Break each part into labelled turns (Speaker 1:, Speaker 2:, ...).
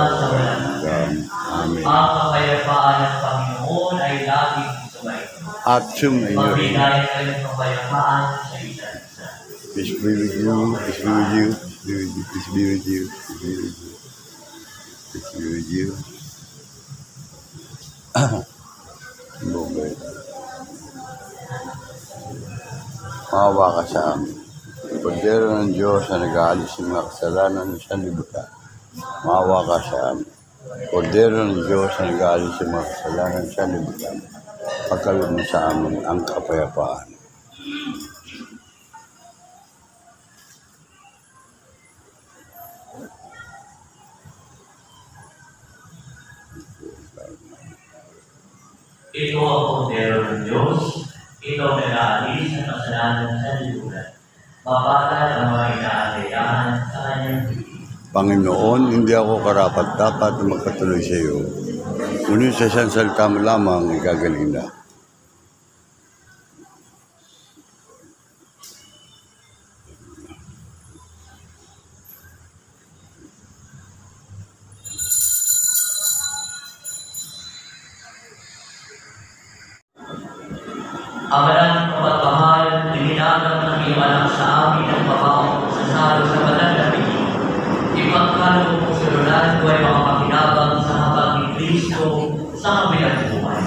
Speaker 1: sa walang hanggan.
Speaker 2: Amen.
Speaker 1: Ang kapayapaan ng Panginoon ay laging sumainyo.
Speaker 2: At sumainyo.
Speaker 1: Magbigayan kayo ng kapayapaan sa isa't isa.
Speaker 2: Peace be with you. Peace be with you. Peace be with you. Peace be with you. Peace be with you. Okay. Maawa ka sa amin. Kordero ng Diyos na nag-aalis ng mga kasalanan sa libutan. Maawa ka sa amin. Kordero ng Diyos na nag-aalis ng mga kasalanan sa libutan. Pagkaloob mo sa amin ang kapayapaan.
Speaker 1: Ito ang kordero ng Diyos. Ito ang nag-aalis ng kasalanan sa libutan. Mapatay ang mga inaalayahan sa kanyang piling.
Speaker 2: Panginoon, hindi ako karapat-dapat na magpatuloy sa iyo. Ngunit sa isang salita mo lamang, igagaling na.
Speaker 1: Ang maraming kapagmahal, ininagap ng iyong anak sa amin ang pabaong sasalo sa banal na piling. Ipagkaloob mo sa Rolando ay makapakinabang sa habang ni Kristo sa kabilang buhay.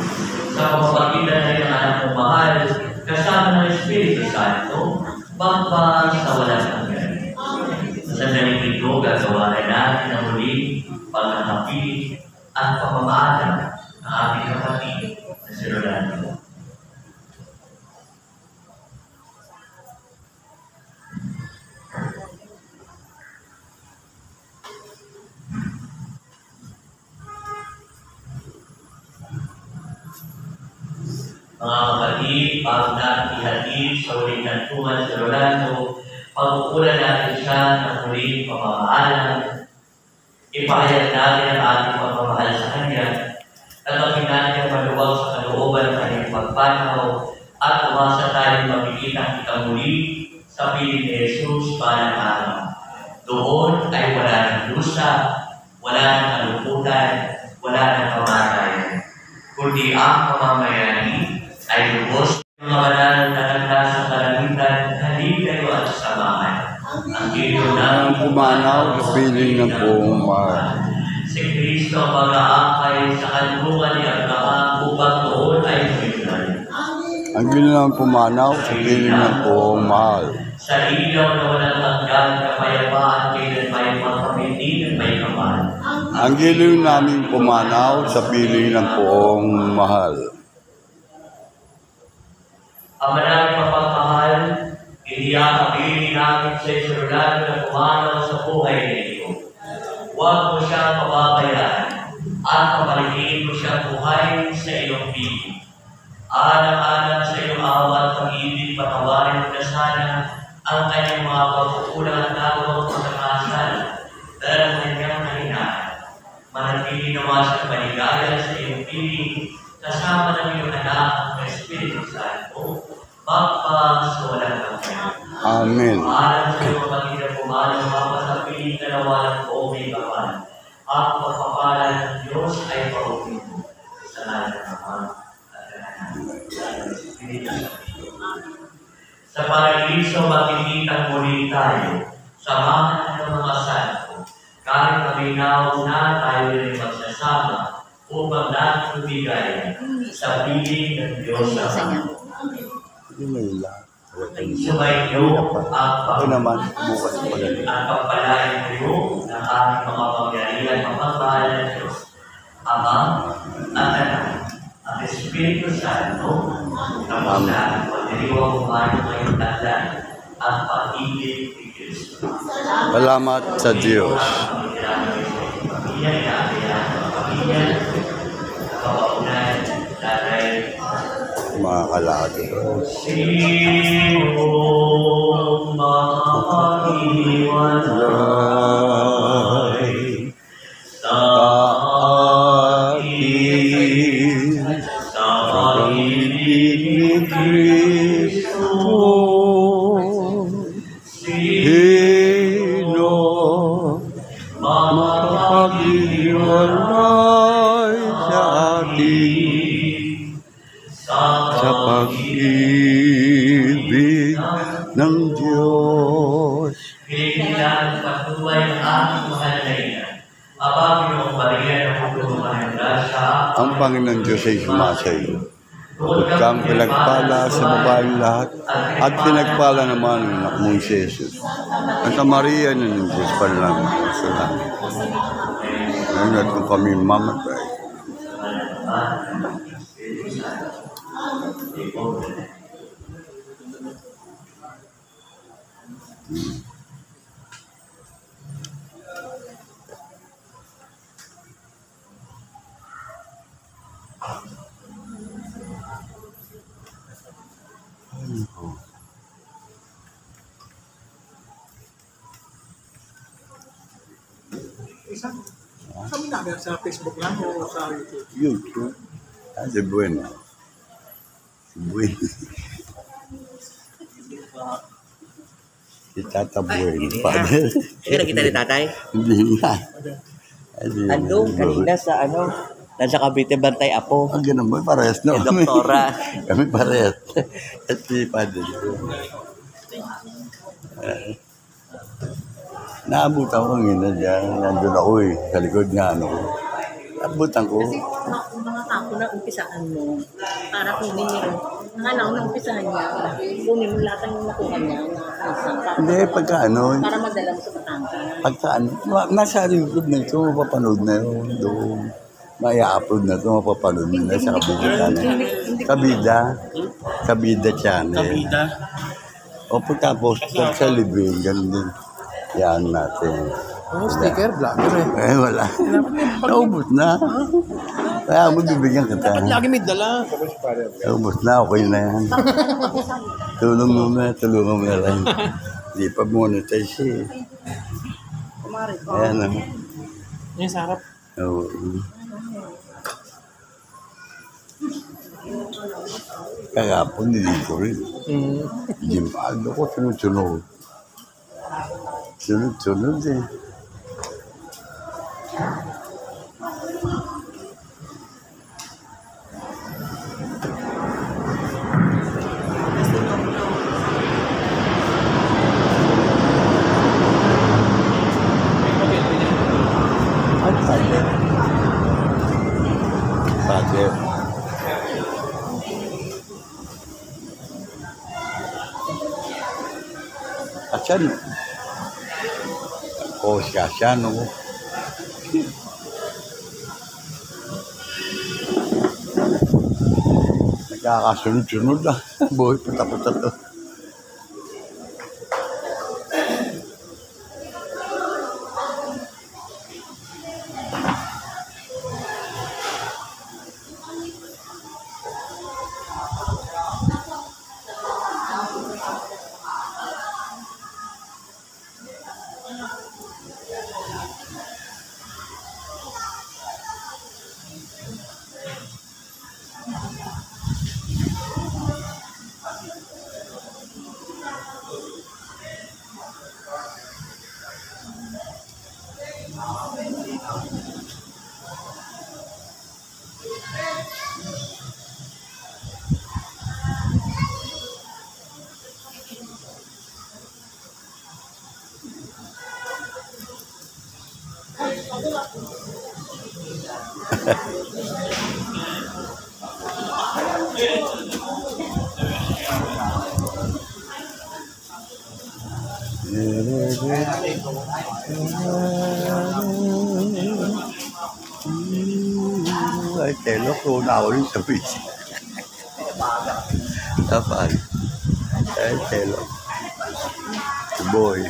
Speaker 1: Sa pamamagitan na iyong anak mong mahal, kasama ng Espiritu Santo, bangba sa walang hanggan. Sa sandaling ito, gagawa natin ang muling pagkakapili at pamamaalam ng aming kapatid na si Rolando. Mga kapatid, bago natin ihatid sa huling nantungan sa Rolando, pagkukulan natin siya ng huling pamamaalam. Ipahayag natin ang ating pagmamahal sa Kanya, tanggapin natin ang maluwag sa kalooban ng Kanyang pagpanaw, at umasa tayong mapikitang kita muli sa piling ni Jesus para araw. Doon ay wala ng lusa, wala ng kalungkutan, wala ng kamatayan, kundi ang pamamayani ay lubos ng mga banal na nagdasa sa kalangitan, halip kayo at samahan. Ang ilo namin
Speaker 2: Pumanaw sa piling ng buong mahal.
Speaker 1: Si Kristo ang mag-aakay sa kanlungan ni Abraham upang doon ay sumiglan.
Speaker 2: Ang ginawang pumanaw sa piling ng buong mahal.
Speaker 1: Sa ilaw na walang hanggan, kapayapaan kailan may pagpamiti ng may kapal.
Speaker 2: Ang giliw naming pumanaw sa piling ng buong mahal.
Speaker 1: Ang maraming mapagmahal, iniakabili namin sa Rolando na pumanaw sa buhay na ito. Huwag mo siyang pababayaan at pabalikin mo siyang buhay sa iyong piling. Alang-alang sa iyong awa at pag-ibig, patawarin mo na sana ang kanyang mga pagkukulang at tawag pagkakasala dahil ang kanyang kahinaan. Manatili naman sa paligaya sa iyong piling, kasama ng iyong anak ang Espiritu Santo, magpa sa walang hanggan.
Speaker 2: Amen.
Speaker 1: Alam sa iyong kapatid na pumalang mapasapiling na nawalang o may kapal. Ang pagpapala ng Diyos ay pauwi mo sa lahat ng mga sa paraiso makikita muli tayo, samahan ng mga santo, kahit paminaw na tayo rin magsasama upang natin tumigayan sa piling ng Diyos sa Ama. Sumainyo ang pagpapalain at pagpalain kayo ng aming mga pangyarihan mapagmahal ng Diyos, Ama at Anak at Espiritu Santo, na mula pagdiriwang umayo ngayong tanda ang pag-ibig ni Kristo.
Speaker 2: Salamat sa Diyos. Mga kalahati.
Speaker 1: Sinong makapag-iwalay sa atin sa pag-ibig ni Kristo? Sino makapag-iwalay
Speaker 2: hiwalay sa atin sa pag-ibig ng Diyos.
Speaker 1: Pinipilan patuloy ng aming mahal na ina. Aba, Pinoong Maria, na pupunuhan ng grasya.
Speaker 2: Ang Panginoon Diyos ay sumasayo. Bukod kang pinagpala sa babaeng lahat, at pinagpala naman ang anak mong si Jesus. Santa Maria na ng Diyos, panalangin mo sa langit. Ngayon at kung kami mamatay.
Speaker 3: Kami namin sa Facebook lang o sa YouTube.
Speaker 2: YouTube. Si Bueno. Si Bueno. Si Tata Bueno. Father.
Speaker 4: Kaya nakita ni tatay?
Speaker 2: Hindi na.
Speaker 4: Ano, kanina sa nasa Cavite Bantay Apo.
Speaker 2: Ang ganun ba? Parehas no?
Speaker 4: Yung doktora.
Speaker 2: Kami parehas. At si Father. Naabutan ko ngayon dyan. Nandun ako sa likod nga ko. Naabutan ko.
Speaker 5: Kasi mga kako na umpisaan mo, para kunin niya. Nakala ko na umpisahan niya, kunin mo lahat ng nakuha niya.
Speaker 2: Hindi, pagka
Speaker 5: Para madala mo sa Batangas.
Speaker 2: pagka nasa YouTube na ito, mapapanood na yun. Doon. Maya-upload na ito, mapapanood na sa Kabida Channel. Kabida Channel.
Speaker 3: Kabida.
Speaker 2: O pagkapos, sa libing, ganun din. Yan natin.
Speaker 3: Oh, sticker, vlogger eh.
Speaker 2: Wala. Naubos na. Kaya mo bibigyan kita.
Speaker 3: Lagi may dala.
Speaker 2: Naubos na, okay na yan. Tulungan mo na lang. Hindi pa monetize eh. Ayan o.
Speaker 3: Yung sarap.
Speaker 2: Oo. Kagapon, hindi ko rin. Gimpado ko, sunod-sunod. Sunod-sunod eh. Father. Asan? O siya, no? Nagkakasunod-sunod na. Buhay puta-puta to. Ay, telo ko na ako rin sa busy. Dapat. Ay, telo. Boy.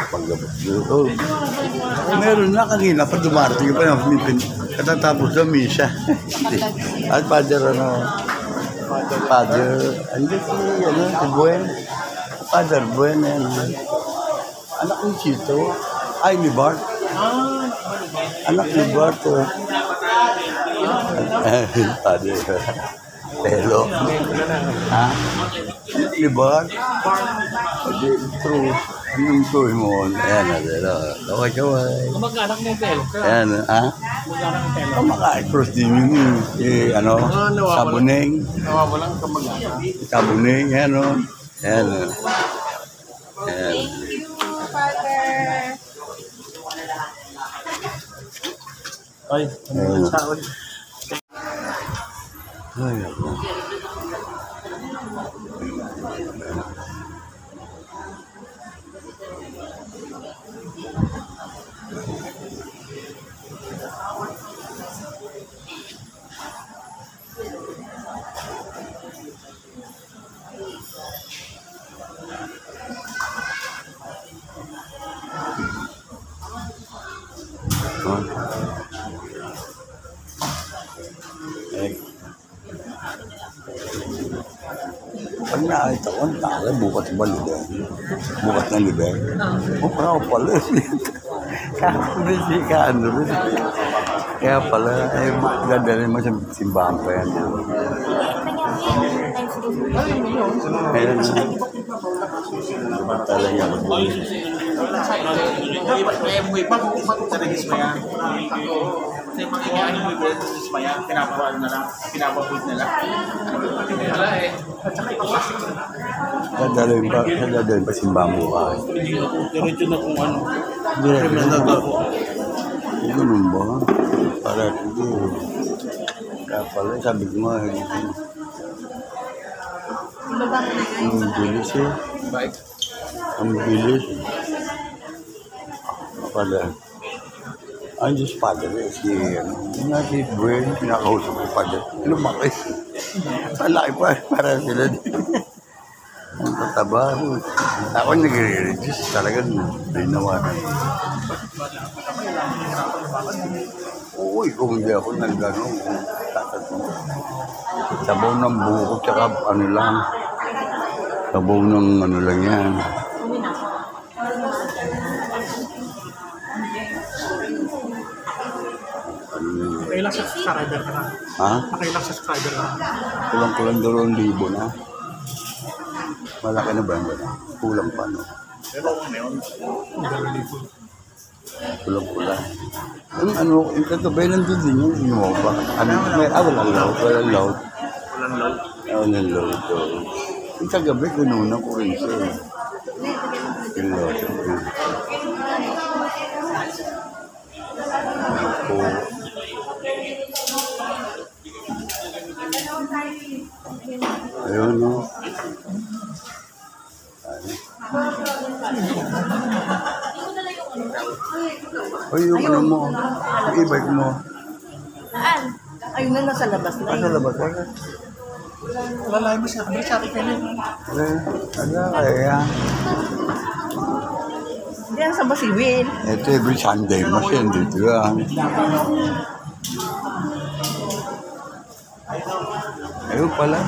Speaker 2: Paggabot doon. Oh. Meron na kanina pa dumarating pa yung katatapos ng misa. At Father, Father, andito si Buen. Father Buen, anak ni Chito. Ay, ni Bart. Anak ni Bart. Father, Telo. Ha? libat. Hindi, true. Anong tuloy mo? Ayan, kaway-kaway.
Speaker 3: Kamag-anak mo yung pelo.
Speaker 2: Ayan, ha?
Speaker 3: Kamag-anak yung pelo.
Speaker 2: Kamaka-cross din yun Sabuneng.
Speaker 3: Nawawalang kamag-anak.
Speaker 2: Sabuneng, ayan o. Ayan o. Ayan.
Speaker 3: Ay,
Speaker 2: Ayan.
Speaker 3: taon.
Speaker 2: Ay, ako. Pag nakita ko, ang tala, bukas ba libeng? Bukas na libeng? O, parang pala. Kaya pala, dadalhin mo sa simbahan pa yan. Ayun. Talaga.
Speaker 3: Kaya mo iba sa regis mo yan. Kasi mga mo iba sa regis mo yan, pinapawal na lang, pinapawid na lang. Wala eh.
Speaker 2: Dadalhin pa simbahan bukas.
Speaker 3: Diretso na kung ano.
Speaker 2: Criminal na ako. Ganun ba? Para hindi. Kaya pala, sabi ko nga, ang bilis eh.
Speaker 3: Bike.
Speaker 2: Ang bilis. Pala. Ang Diyos Padre, si Gwen, pinakausap ko Padre. Lumakis. Malaki pa, para sila din. Ang tataba. Ako nag-re-reduce talagang dinawanan. Oo, kung hindi ako nag-gano'n, sabaw ng buko, tsaka ano lang, sabaw ng ano lang yan.
Speaker 3: Nakailang subscriber ka na.
Speaker 2: Ha?
Speaker 3: Nakailang subscriber ka na.
Speaker 2: Kulang-kulang 2,000 na. Malaki na ba yan? Kulang pa, no?
Speaker 3: Pero kung meron,
Speaker 2: Kulang-kulang. Yung katubay nandun din yung Innova. Walang load.
Speaker 3: walang load.
Speaker 2: Walang load. So, yung kagabi, kinunan ko rin siya. Yung load. Ayun, no? Ay, yung ano mo, yung e-bike mo.
Speaker 5: Saan? Ayun na, nasa labas na
Speaker 2: Nasa labas ka?
Speaker 3: Lalay mo siya. Kabili sa akin kayo.
Speaker 2: Kaya.
Speaker 5: Diyan sa Basiwin.
Speaker 2: Ito every Sunday mas yan dito yan. Ayun pala.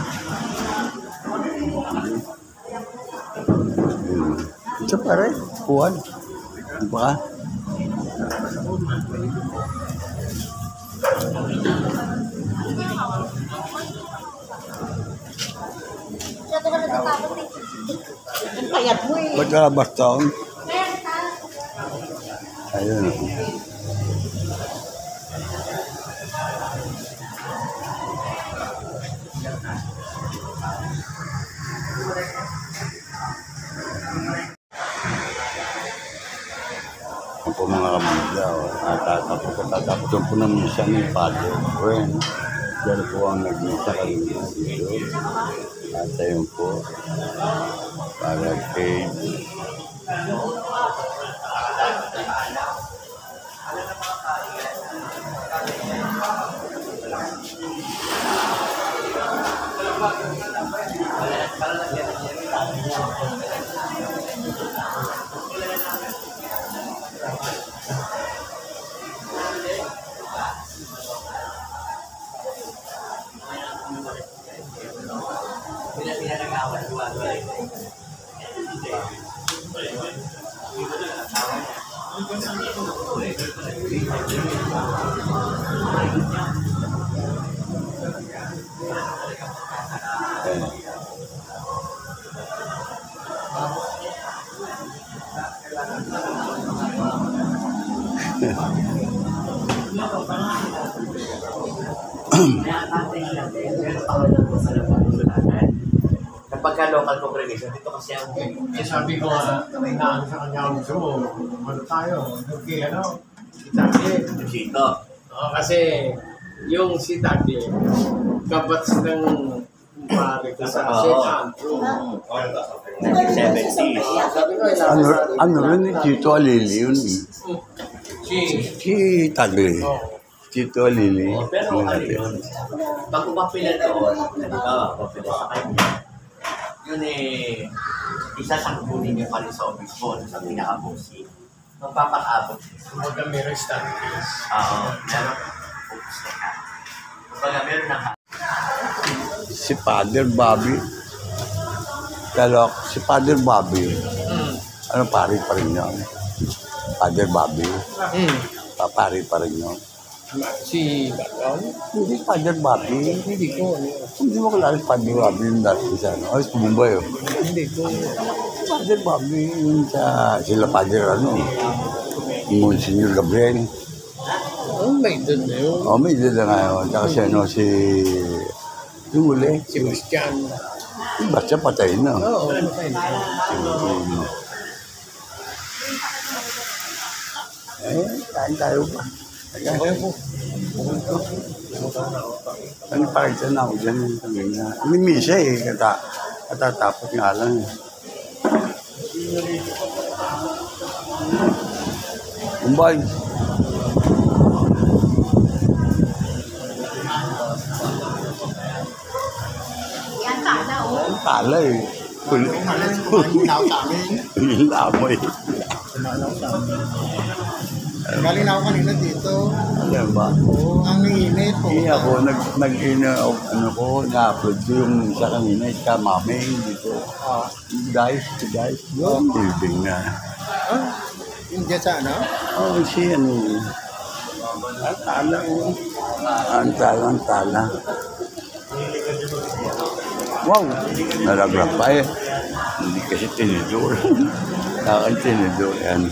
Speaker 2: Ito pare, kuwan. Di ba?
Speaker 5: Ang payat mo eh.
Speaker 2: Ba't ka basta? Ayun. Ang po mga kamigla, tatapos po ng misa ni Padre Gwen. Diyan po ang nagmisa kanina dito. At ayun po, para kay
Speaker 1: Kapag ka local congregation, dito kasi ang
Speaker 6: Eh, sabi ko, nainaan sa kanya, gusto mo, ano tayo, okay, ano, si Tagle.
Speaker 1: dito.
Speaker 6: Kasi, yung si Tagle, kabats ng pare ko sa
Speaker 1: Oo.
Speaker 6: St. Andrew.
Speaker 1: 1970s.
Speaker 6: Sabi ko,
Speaker 2: Ano rin ni Tito Alili yun eh. Si Tagle. Tito Alili.
Speaker 1: Pero ano yun, pag umapila doon, halimbawa, umapila sa kanya, yun eh, isasakunin niyo pa rin sa obispo, sa pinaka-bossy. Magpapakabot.
Speaker 6: kumbaga may restant case.
Speaker 1: Oo, meron focus na ka. Kumbaga, meron na
Speaker 2: Si Father Bobby. Kalok, si Father Bobby. Ano, pari pa rin yun. Father Bobby. Papari pa rin yun.
Speaker 6: Si Baton?
Speaker 2: Hindi Father Bobby.
Speaker 6: Hindi ko.
Speaker 2: Hindi mo kilala si Father Bobby yung dati sa ano. Ay, Mumbai yun.
Speaker 6: Hindi ko.
Speaker 2: Father Bobby, yun sa sila Father ano. Monsignor Gabriel.
Speaker 6: Oh, may doon na yun.
Speaker 2: O, may dila nga yun. Tsaka si ano, si... Yung uli.
Speaker 6: Si Bastian.
Speaker 2: Basta patay na.
Speaker 6: Oo, ano kayo?
Speaker 2: Kain tayo pa. Ano pa rin na ako dyan yung sabi na. May siya eh. Katatapos nga lang eh. Kumbay. Ang tala eh.
Speaker 3: Hinaw sa amin.
Speaker 2: Yung lamoy.
Speaker 3: Galing na ako kanina dito.
Speaker 2: Alam ba?
Speaker 3: Ang init po.
Speaker 2: Hindi ako ano ko, na-upload ko yung isa kanina, isa mami dito. Guys, yung building na.
Speaker 3: Yung dyan sa ano?
Speaker 2: Oh, si ano. Ang tala oh. Ang tala. Wow! Nalaglag pa eh. Hindi kasi tinidor. Kakan tinidor yan.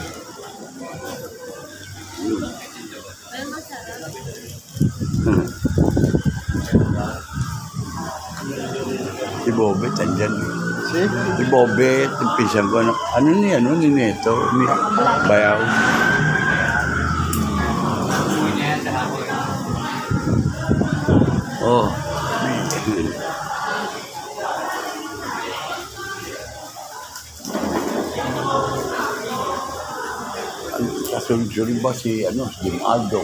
Speaker 2: Si Bobet, andyan. Si Bobet, yung pisang ko. Ano ni Neto? Ni Bayaw. Oh. Kasunod ba si Jim Aldo?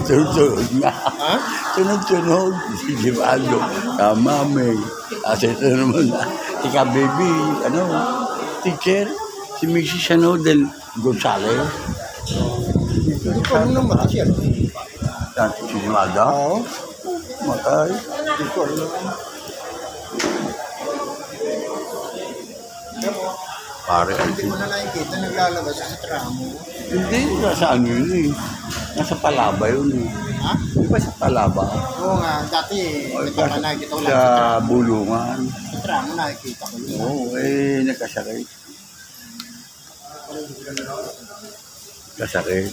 Speaker 2: Sunod-sunod nga. Sunod-sunod si Jim Aldo. Mami. Kasi ito naman ika baby, teacher, si Mrs. Del Gonzales.
Speaker 3: Hindi ko alam naman siya.
Speaker 2: Si Jim Aldo?
Speaker 3: Oo.
Speaker 2: Matay.
Speaker 3: Hindi ko alam.
Speaker 2: Pare,
Speaker 3: Hindi ko na nakikita naglalabas sa tramo.
Speaker 2: hindi, nasa ano yun eh. Nasa Palaba yun eh.
Speaker 3: Ha?
Speaker 2: Di ba sa Palaba?
Speaker 3: Oo nga, dati nakikita ko lang
Speaker 2: Sa
Speaker 3: sa tramo.
Speaker 2: Bulungan.
Speaker 3: Sa tramo nakikita ko yun.
Speaker 2: Oo, nagkasakit. Kasakit.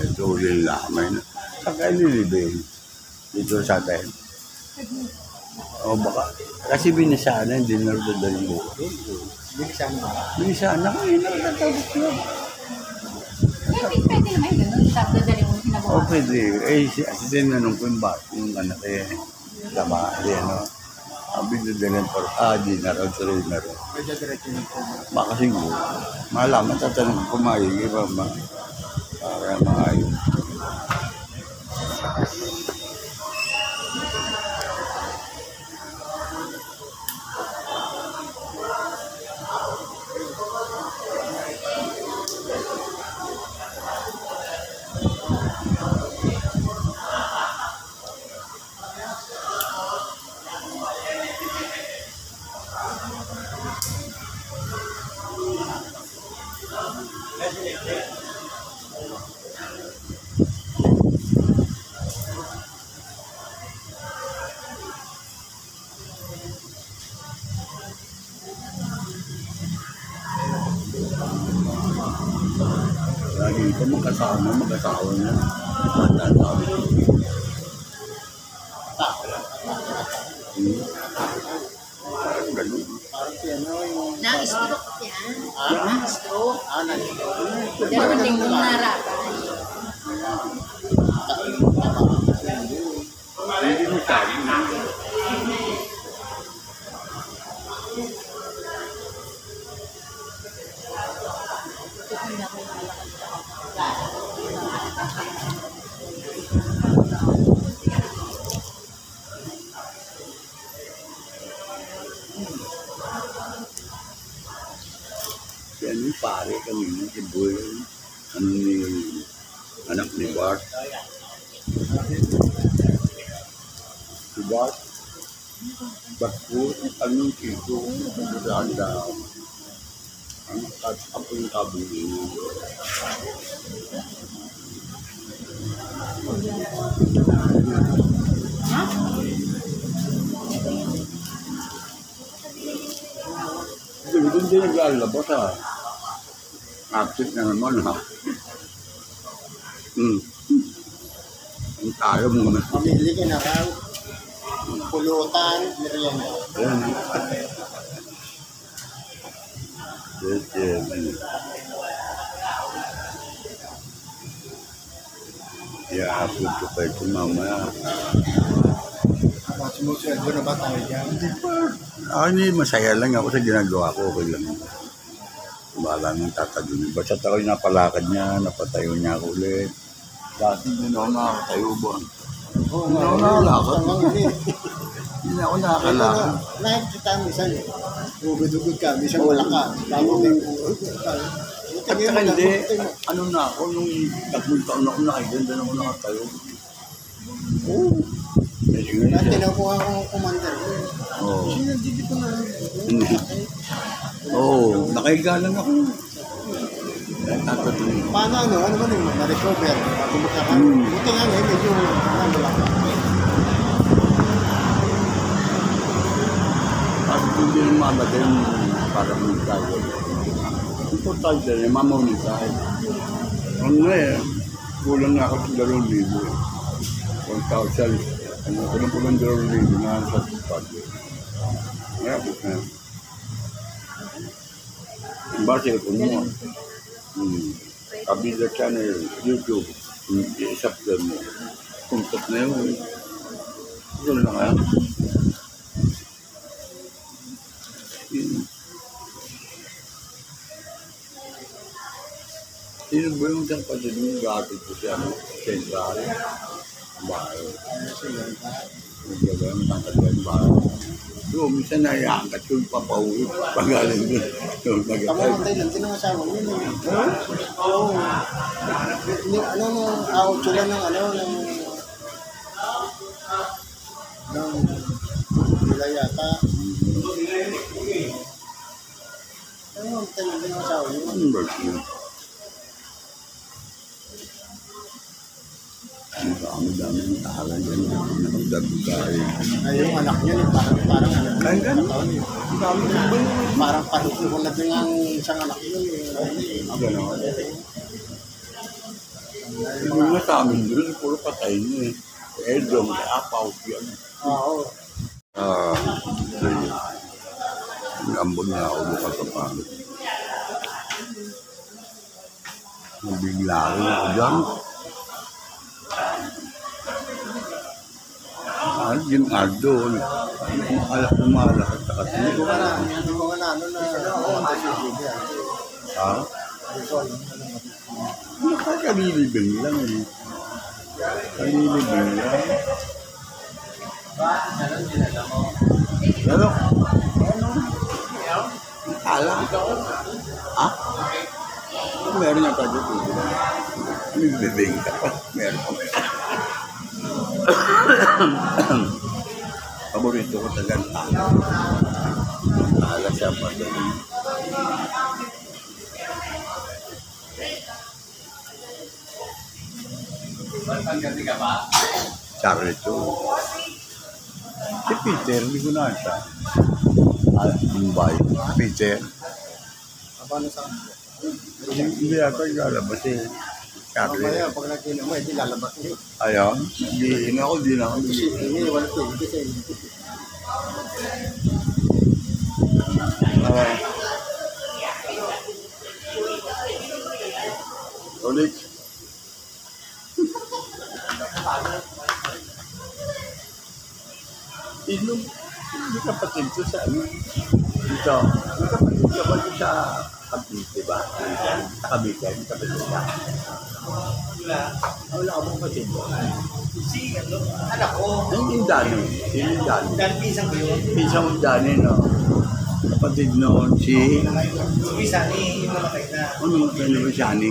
Speaker 2: Ito ulit namin. Saan kayo nilibing? Dito sa atin. O baka. Kasi binasana, hindi na rin dali mo.
Speaker 3: Bilisan mo.
Speaker 2: Binasana kayo, nakatatawag ko.
Speaker 7: Pwede naman yun, no? Dadali mo
Speaker 2: O
Speaker 7: kinabukasan.
Speaker 2: pwede. Kasi tinanong ko yung bat, yung anak eh. Tama, Sabi na din ang di na raw, tuloy na raw.
Speaker 3: Pwede diretso nito.
Speaker 2: Baka siguro. Malaman, tatanong ko maigi ba para maayos. dito, mag-asawa na. Matanda. Parang ganun.
Speaker 3: Parang si ano yung...
Speaker 5: Na-stroke yan.
Speaker 3: Na-stroke? Na-stroke.
Speaker 5: Dalawang linggong narapan.
Speaker 2: Hindi mo sabi. Yan yung pare kanina, si Bull, anak ni Bart. Si Bart, anong kiko, ganda. Ako yung kabili niya. Doon din naglalabas ha. Active na naman ha. Ang tayo muna.
Speaker 3: Mamili ka na raw. Pulutan, merienda.
Speaker 2: Ayan. Yes. I-upload ko kayo kung mamaya.
Speaker 3: Sumusunod na ba tayo dyan?
Speaker 2: Hindi, masaya lang ako sa ginagawa ko. Okay lang. Wala nang tatagunin. Basta't ako yung napalakad niya, napatayo niya ako ulit. Dati hindi na ako nakakatayo ba?
Speaker 3: Oo,
Speaker 2: Hindi ako nakakalakad. Hindi ako nakakalakad.
Speaker 3: Nakikita mo isa eh. Bugod-ugod ka, minsan wala ka. Bago may bugod ka.
Speaker 2: At saka hindi, ano na ako, nung 3 taon ako nakiganda na ako nakatayo. Oo. Kasi nga
Speaker 3: Dati
Speaker 2: siya.
Speaker 3: nakuha akong commander.
Speaker 2: Oo.
Speaker 3: Sinagdidi ko na.
Speaker 2: Oo, nakahiga lang ako. Tatatuloy.
Speaker 3: Paano ano man yung na-recover? Bago magkakaroon. Buti nga ngayon, medyo wala ka.
Speaker 2: At hindi naman mamatay yung parang magkago. Importante rin, mamaunin tayo. Ang kulang na ako sa 2,000 eh. 1,000. Kulang 2,000 na sa pagkago. Mayabot na. Ang base ko mo. Kabila channel, YouTube, i-subscribe mo. Kuntot na yun. Ito na nga. Sino ba yung dapat yung gatid ko siya, sentral? Bahay. Nagagawin, tangkad bahay. So, minsan naiangkat yung papauwi. Pagaling doon.
Speaker 3: Kamuntay lang, tinasawa mo yun. Oo. Ano mo, tsula ng nila yata. Kamuntay lang, tinasawa mo.
Speaker 2: Ang birthday. Ang dami ng tala dyan. Nakagdagdagay.
Speaker 3: Ay, yung anak niya, parang ano.
Speaker 2: Ay, gano'n?
Speaker 3: Parang panukuhan na din ang isang anak yun.
Speaker 2: Gano'n. Hindi nga sa amin doon, puro patay niya eh. Edom, apaw, yan.
Speaker 3: Oo.
Speaker 2: Ambon na ako bukas sa pangit. Nabigla rin ako dyan. Yung Aldo, alak na malakad sa kasi.
Speaker 3: Hindi ko nga na,
Speaker 2: Ha? Kalilibing lang eh. Kalilibing lang. Ano? Ala? Ha? Meron na tayo dito. Nagbibing ka pa. Meron pa. Paborito ko tagang tala. Tala siya pa doon. Charlie to. Si Peter, hindi ko na siya. Mumbai. Peter.
Speaker 3: Paano sa
Speaker 2: Hindi ako lalabas eh. Carly.
Speaker 6: Mamaya, pag nagkinom mo, hindi lalabas niyo.
Speaker 2: Ayaw. Hindi na ako, di na ako.
Speaker 6: Kasi hindi, wala pwede sa inyo.
Speaker 2: Ulit. Inom. Hindi kapatid ko sa ano. Dito. May kapatid ka ba doon sa Cavite ba? Sa Cavite, may kapatid ka. Wala ka bang kapatid mo?
Speaker 3: Anak ko.
Speaker 2: Ay, yung Dani. Sino yung Dani?
Speaker 3: Dahil pisang ko yun.
Speaker 2: Pinsan mo Dani, no? Kapatid noon si...
Speaker 3: Isa ni yung namatay na.
Speaker 2: Ano mo kayo na ba siya ni?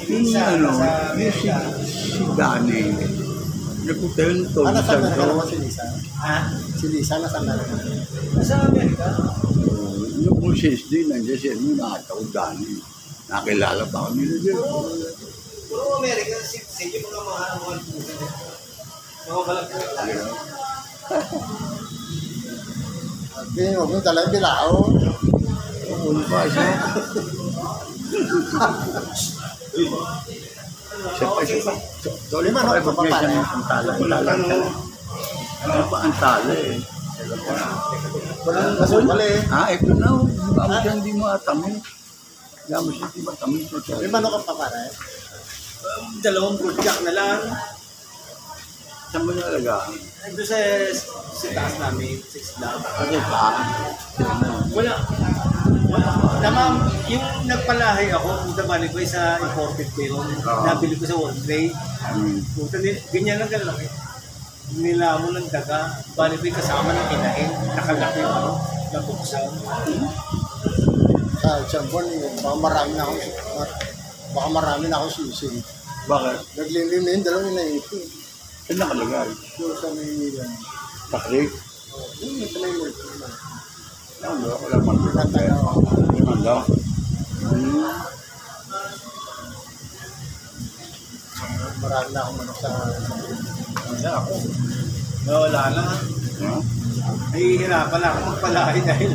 Speaker 2: Yung ano, yung si Dani. Nagpunta yun to.
Speaker 6: Ano saan na naman si Lisa?
Speaker 3: Ha?
Speaker 6: Si Lisa na saan na naman?
Speaker 3: Sa Amerika?
Speaker 2: Yung kung CSD, nandiyan siya, yung nakataw Dani. Nakilala pa ako nila dyan.
Speaker 3: Puro Amerika, sige mo nga mga ano. Mga balag ko.
Speaker 6: Hindi, huwag mo talagang bilao.
Speaker 2: Ano pa siya? Siya pa. Sorry pa kayo pag may siya ng tala. Ano pa ang tala eh?
Speaker 6: Walang masukal eh.
Speaker 2: Ito na. Baka mo siya hindi mo atamin. Kaya mo siya hindi matamin.
Speaker 6: May manok ka pa pare.
Speaker 3: Dalawang project na lang.
Speaker 2: Saan mo nalagaan?
Speaker 3: Ando sa taas namin, 6 lang.
Speaker 2: Kasi pa.
Speaker 3: Wala. Tama, yung nagpalahay ako, punta balik ko sa imported ko yun. Nabili ko sa World Trade. Punta din, ganyan lang kalaki. Nila mo ng daga, balik ko yung kasama ng kinain. Nakalaki yung ano, nabuksan.
Speaker 6: Sa isang buwan, baka marami na akong sisig.
Speaker 2: Bakit?
Speaker 6: Naglilimin, dalawang inaipin.
Speaker 2: Saan nakalagay?
Speaker 6: Doon sa may
Speaker 2: Takrik?
Speaker 6: yun sa may milk.
Speaker 2: Wala man. Wala daw.
Speaker 6: Marami na akong manok sa...
Speaker 3: Wala ako. Wala lang. Nahihirapan ako magpalahay dahil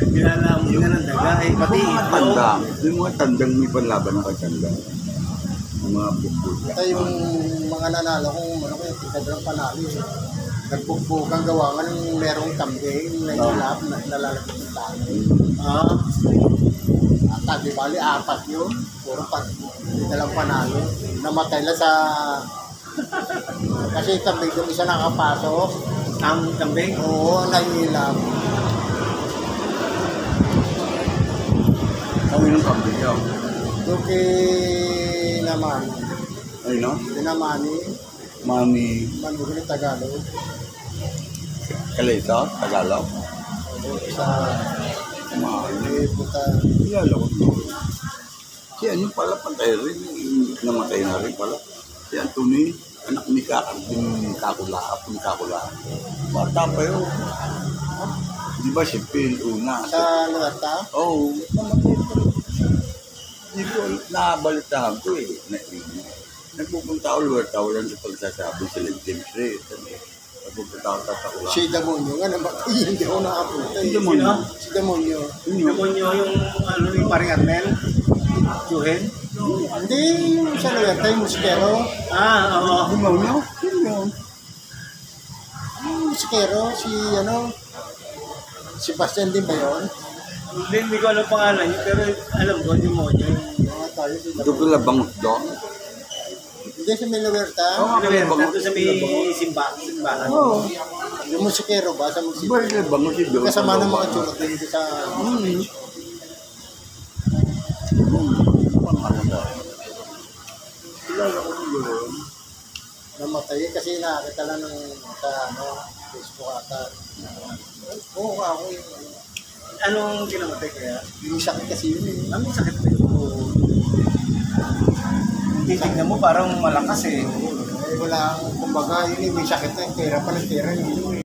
Speaker 3: pinalamin na ng daga. Pati
Speaker 2: Tanda. Yung mga tandang may panlaban ng katanda. Yung mga bukbuk.
Speaker 6: Ito yung mga nanalo kong manok yung tigadalang panalo. Nagbukbukan gawa nga ng merong kambing na ilap na nalalagay ng tao. At di bali, 4 yun. Puro dalang panalo. Namatay lang sa... Kasi kambing doon isa nakapasok.
Speaker 3: ang kambing.
Speaker 6: Oo, nahihilap.
Speaker 2: Kami ng kambing yun.
Speaker 6: Doon kay naman.
Speaker 2: Ay no?
Speaker 6: Dinamani.
Speaker 2: Mami
Speaker 6: Manuguli Tagalog.
Speaker 2: Kalita, Tagalog.
Speaker 6: Sa...
Speaker 2: Mami.
Speaker 6: Puta.
Speaker 2: Kilala ko no. Si ano pala, patay rin. Namatay na rin pala. Si Anthony, anak ni Kakula. Bata pa yun. Di ba si Phil una?
Speaker 6: Sa Luerta.
Speaker 2: Oo. Namatay pa rin. Hindi ko nabalitahan ko eh. Nagpupunta ako Luerta, walang sa pagsasabi sila James Ray. Nagpupunta ako Tatakula.
Speaker 6: Si Damonyo nga namatay. Hindi ako nakapunta.
Speaker 2: Si Damonyo?
Speaker 6: Si Damonyo.
Speaker 3: Demonyo yung ano yung paring Arnel. Juhen.
Speaker 6: Hindi, yung sa Luerta, yung musikero.
Speaker 3: Oo.
Speaker 2: Demonyo? Sino yun?
Speaker 6: Yung musikero, si ano, si Bastian din ba yun?
Speaker 3: Hindi ko alam pangalan niya, pero alam ko, demonyo.
Speaker 6: Mga tayo si
Speaker 2: Ito ko labangot doon.
Speaker 6: Hindi, si may Luerta.
Speaker 2: Oo.
Speaker 3: Nandun sa may simbahan.
Speaker 2: Oo.
Speaker 6: Yung musikero ba? Sa
Speaker 2: Ba
Speaker 6: musikero.
Speaker 2: yung labangot si Doon?
Speaker 6: Kasama ng mga tsunod din sa...
Speaker 2: Kilala ko yun.
Speaker 6: Namatay kasi nakakita lang ng sa ano, Facebook ata. Oo, ako yung...
Speaker 3: Anong kinamatay kaya?
Speaker 6: Yung sakit kasi yun eh.
Speaker 3: Anong sakit na ito? Titignan mo parang malakas eh.
Speaker 6: Eh, wala akong, kumbaga, yun eh, may sakit na, pera pa ng pera, yun eh.